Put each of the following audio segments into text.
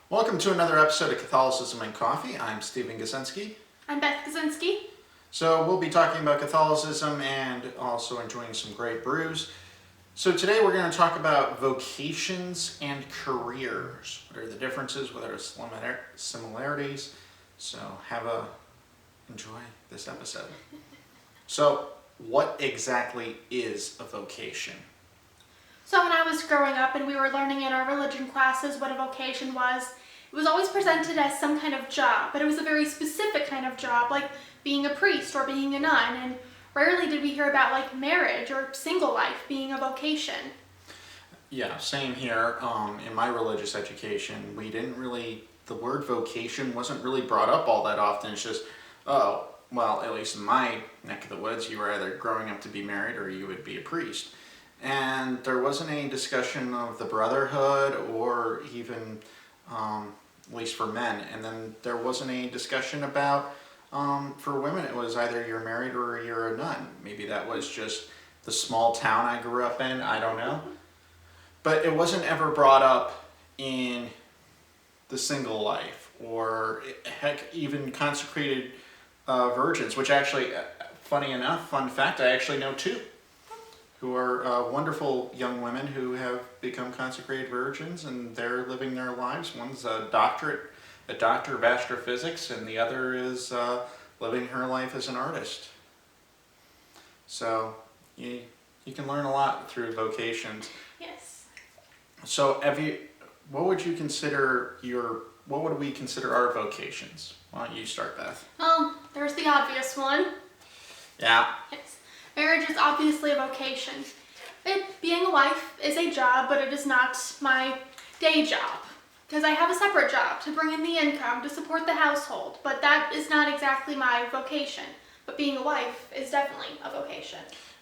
Welcome to another episode of Catholicism and Coffee. I'm Stephen Gasinski. I'm Beth Kaczynski. So we'll be talking about Catholicism and also enjoying some great brews. So today we're going to talk about vocations and careers. What are the differences? What are the similarities? So enjoy this episode. So what exactly is a vocation? So when I was growing up and we were learning in our religion classes what a vocation was, it was always presented as some kind of job, but it was a very specific kind of job, like being a priest or being a nun, and rarely did we hear about like marriage or single life being a vocation. Yeah, same here. In my religious education, the word vocation wasn't really brought up all that often. It's just, oh, well, at least in my neck of the woods, you were either growing up to be married or you would be a priest. And there wasn't any discussion of the brotherhood or even, at least for men. And then there wasn't any discussion about, for women, it was either you're married or you're a nun. Maybe that was just the small town I grew up in, I don't know. But it wasn't ever brought up in the single life or heck, even consecrated virgins, which actually, fun fact, I actually know two who are wonderful young women who have become consecrated virgins, and they're living their lives. One's a doctor of astrophysics, and the other is living her life as an artist. So you can learn a lot through vocations. Yes. So what would we consider our vocations? Why don't you start, Beth? There's the obvious one. Yeah. Yes. Marriage is obviously a vocation. Being a wife is a job, but it is not my day job. Because I have a separate job to bring in the income to support the household, but that is not exactly my vocation. But being a wife is definitely a vocation.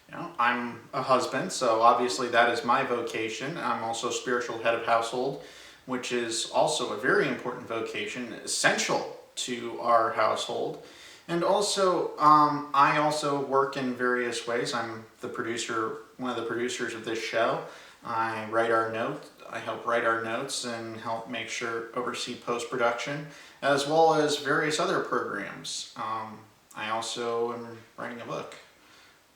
You know, I'm a husband, so obviously that is my vocation. I'm also spiritual head of household, which is also a very important vocation, essential to our household. And also, I also work in various ways. I'm one of the producers of this show. I help write our notes and help oversee post-production, as well as various other programs. I also am writing a book.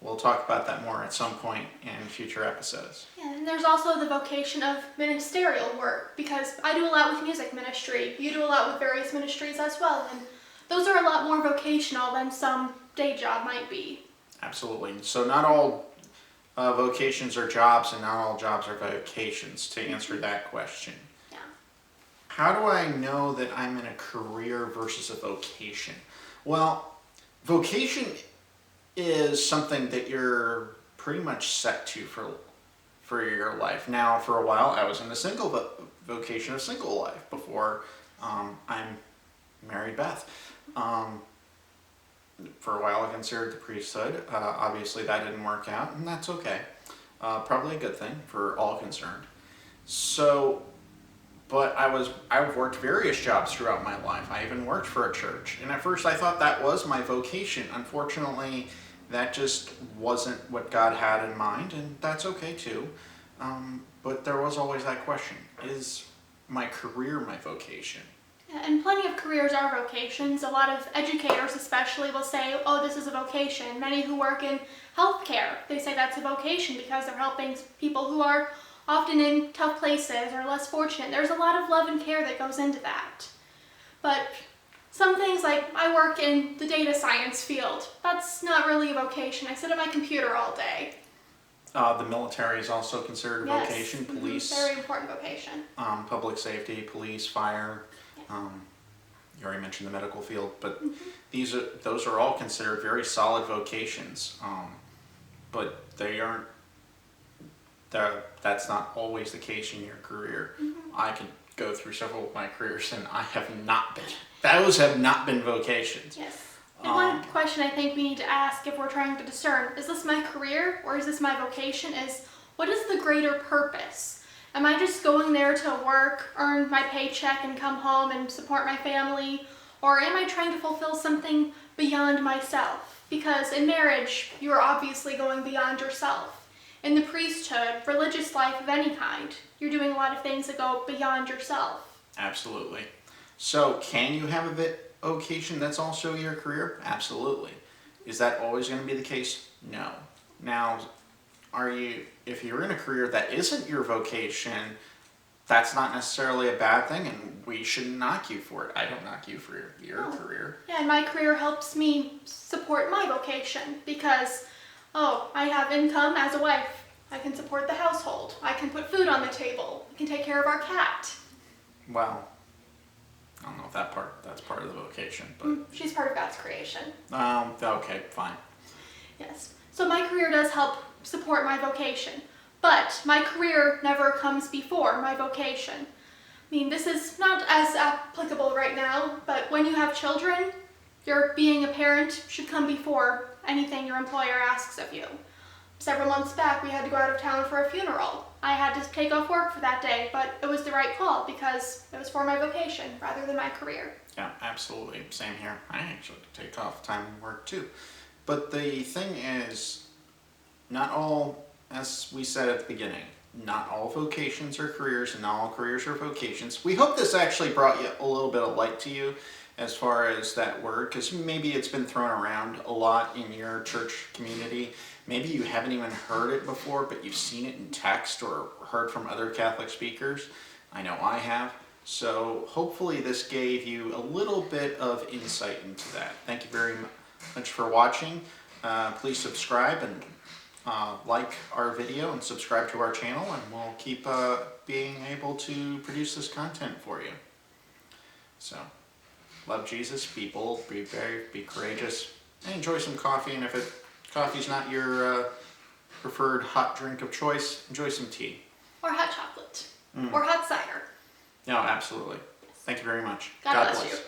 We'll talk about that more at some point in future episodes. Yeah, and there's also the vocation of ministerial work, because I do a lot with music ministry. You do a lot with various ministries as well, and those are a lot more vocational than some day job might be. Absolutely. So not all vocations are jobs, and not all jobs are vocations, to answer that question. Yeah. How do I know that I'm in a career versus a vocation? Well, vocation is something that you're pretty much set to for your life. Now, for a while, I was in the vocation of single life before I married Beth. For a while, I considered the priesthood. Obviously, that didn't work out, and that's okay. Probably a good thing for all concerned. So, but I've worked various jobs throughout my life. I even worked for a church, and at first I thought that was my vocation. Unfortunately, that just wasn't what God had in mind, and that's okay too. But there was always that question: is my career my vocation? And plenty of careers are vocations. A lot of educators especially will say, oh, this is a vocation. Many who work in healthcare, they say that's a vocation because they're helping people who are often in tough places or less fortunate. There's a lot of love and care that goes into that. But some things, like I work in the data science field, that's not really a vocation. I sit at my computer all day. The military is also considered a Yes. vocation. Police, Very important vocation. public safety, police, fire. You already mentioned the medical field, but those are all considered very solid vocations. But they aren't. That's not always the case in your career. I could go through several of my careers, and those have not been vocations. Yes. And one question I think we need to ask if we're trying to discern, is this my career or is this my vocation, is what is the greater purpose? Am I just going there to work, earn my paycheck, and come home and support my family? Or am I trying to fulfill something beyond myself? Because in marriage, you are obviously going beyond yourself. In the priesthood, religious life of any kind, you're doing a lot of things that go beyond yourself. Absolutely. So, can you have a vocation that's also your career? Absolutely. Is that always going to be the case? No. Now, if you're in a career that isn't your vocation, that's not necessarily a bad thing, and we shouldn't knock you for it. I don't knock you for your Oh. career. Yeah, and my career helps me support my vocation because, I have income as a wife. I can support the household. I can put food on the table. I can take care of our cat. Well, I don't know if that's part of the vocation, but She's part of God's creation. okay, fine. Yes. So my career does help support my vocation, but my career never comes before my vocation. I mean, this is not as applicable right now, but when you have children, your being a parent should come before anything your employer asks of you. Several months back, we had to go out of town for a funeral. I had to take off work for that day, but it was the right call because it was for my vocation rather than my career. Yeah, absolutely. Same here. I actually take off time from work too. But the thing is, not all, as we said at the beginning, not all vocations are careers and not all careers are vocations. We hope this actually brought you a little bit of light to you as far as that word, because maybe it's been thrown around a lot in your church community. Maybe you haven't even heard it before, but you've seen it in text or heard from other Catholic speakers. I know I have. So hopefully this gave you a little bit of insight into that. Thank you very much for watching. Please subscribe and like our video and subscribe to our channel, and we'll keep being able to produce this content for you. So, love Jesus, be bold, be brave, be courageous, and enjoy some coffee. And if coffee's not your preferred hot drink of choice, enjoy some tea. Or hot chocolate. Or hot cider. No, absolutely. Thank you very much. God bless you.